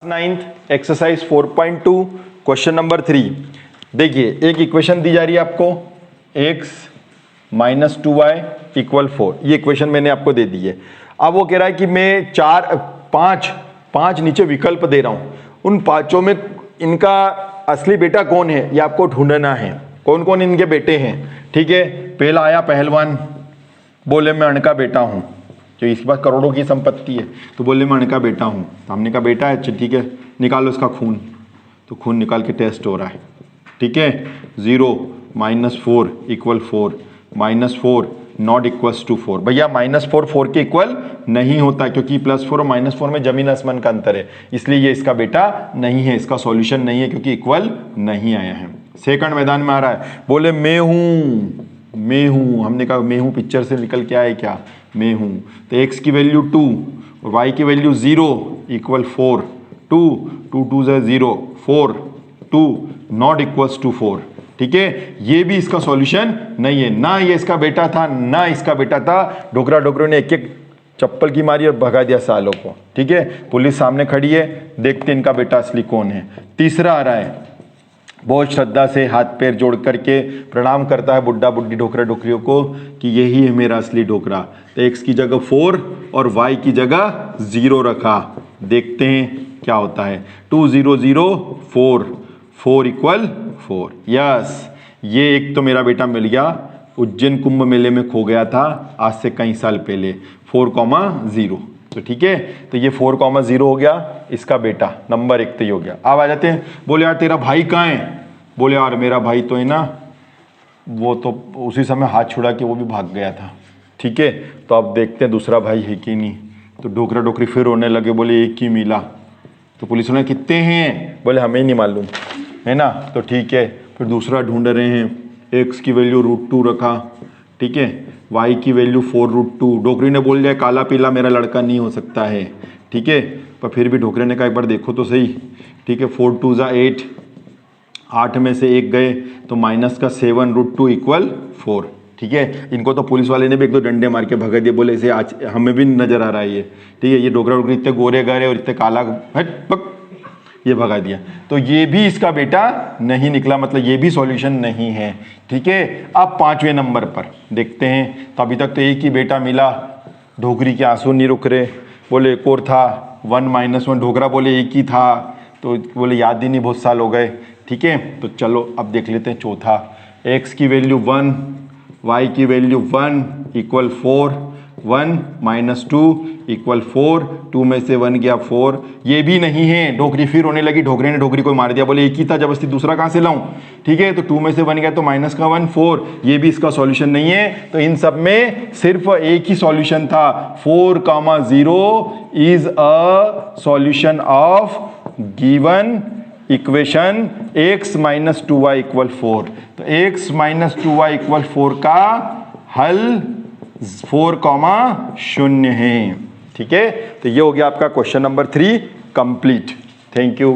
9th exercise 4.2 question number 3। देखिए एक equation दी जा रही है आपको x माइनस 2y इक्वल 4। ये इक्वेशन मैंने आपको दे दी है। अब वो कह रहा है कि मैं पांच नीचे विकल्प दे रहा हूं, उन पांचों में इनका असली बेटा कौन है ये आपको ढूंढना है। कौन कौन इनके बेटे हैं, ठीक है। पहला आया पहलवान, बोले मैं अण का बेटा हूं, जो इसके पास करोड़ों की संपत्ति है, तो बोले मैं अण का बेटा हूँ। हमने का बेटा है, ठीक है, निकालो इसका खून। तो खून निकाल के टेस्ट हो रहा है, ठीक है। 0 - 4 = 4, -4 नॉट इक्वल्स टू 4। भैया -4 4 के इक्वल नहीं होता, क्योंकि +4 और -4 में जमीन आसमान का अंतर है, इसलिए ये इसका बेटा नहीं है, इसका सॉल्यूशन नहीं है, क्योंकि इक्वल नहीं आया है। सेकंड मैदान में आ रहा है, बोले मैं हूँ। हमने कहा मैं हूँ पिक्चर से निकल के आए क्या, मैं हूँ। तो x की वैल्यू 2 और y की वैल्यू 0 = 4। 2 2 2 0 4 2 नॉट इक्वल्स टू 4, ठीक है। ये भी इसका सॉल्यूशन नहीं है, ना ये इसका बेटा था ना इसका बेटा था। डोकरों ने एक एक चप्पल की मारी और भगा दिया सालों को, ठीक है। पुलिस सामने खड़ी है, देखते इनका बेटा असली कौन है। तीसरा आ रहा है, बहुत श्रद्धा से हाथ पैर जोड़ करके प्रणाम करता है बुड्ढा बुड्ढी डोकरा डोकरियों को कि यही है मेरा असली डोकरा। तो x की जगह 4 और y की जगह 0 रखा। देखते हैं क्या होता है। 2 0 0 4 4 = 4। यस, ये एक तो मेरा बेटा मिल गया, उज्जैन कुंभ मेले में खो गया था आज से कई साल पहले। 4,0 तो ठीक है। तो ये 4,0 हो गया इसका बेटा, नंबर 1 तो ये हो गया। अब आ जाते हैं, बोले यार तेरा भाई कहाँ है, बोले यार मेरा भाई तो है ना, वो तो उसी समय हाथ छुड़ा के वो भी भाग गया था, ठीक है। तो अब देखते हैं दूसरा भाई है कि नहीं। तो डोकरा डोकरी फिर रोने लगे, बोले एक ही मिला। तो पुलिस वाले कितने हैं, बोले हमें नहीं मालूम, है ना। तो ठीक है, फिर दूसरा ढूंढ रहे हैं। x की वैल्यू √2 रखा, ठीक है। y की वैल्यू 4 √2। डोकरी ने बोल दिया काला पीला मेरा लड़का नहीं हो सकता है, ठीक है। पर फिर भी डोकरे ने कहा एक बार देखो तो सही, ठीक है। 4 2 8, 8 में से 1 गए तो -7 √2 = 4, ठीक है। इनको तो पुलिस वाले ने भी एक दो डंडे मार के भगा दिए, बोले इसे आज हमें भी नजर आ रहा है ये, ठीक है। ये डोकरा डोकरी इतने गोरे गारे और इतने काला ये भगा दिया। तो ये भी इसका बेटा नहीं निकला, मतलब ये भी सॉल्यूशन नहीं है, ठीक है। अब 5वें नंबर पर देखते हैं। तो अभी तक तो एक ही बेटा मिला, डोकरी के आंसू नहीं रुक रहे। बोले एक और था 1 - 1, डोकरा बोले एक ही था, तो बोले याद ही नहीं बहुत साल हो गए, ठीक है। तो चलो अब देख लेते हैं चौथा। x की वैल्यू 1, y की वैल्यू 1 = 4, 1 - 2 = 4, 2 में से 1 गया 4, ये भी नहीं है। डोकरी फिर रोने लगी, डोकरे ने डोकरी को मार दिया, बोले एक ही था जबरदस्ती दूसरा कहाँ से लाऊं, ठीक है। तो 2 में से 1 गया तो -1 4, ये भी इसका सॉल्यूशन नहीं है। तो इन सब में सिर्फ एक ही सॉल्यूशन था, 4,0 is a solution of given equation x - 2y = 4। तो x - 2y = 4 का हल 4,0 है, ठीक है। तो ये हो गया आपका question number 3 complete. Thank you.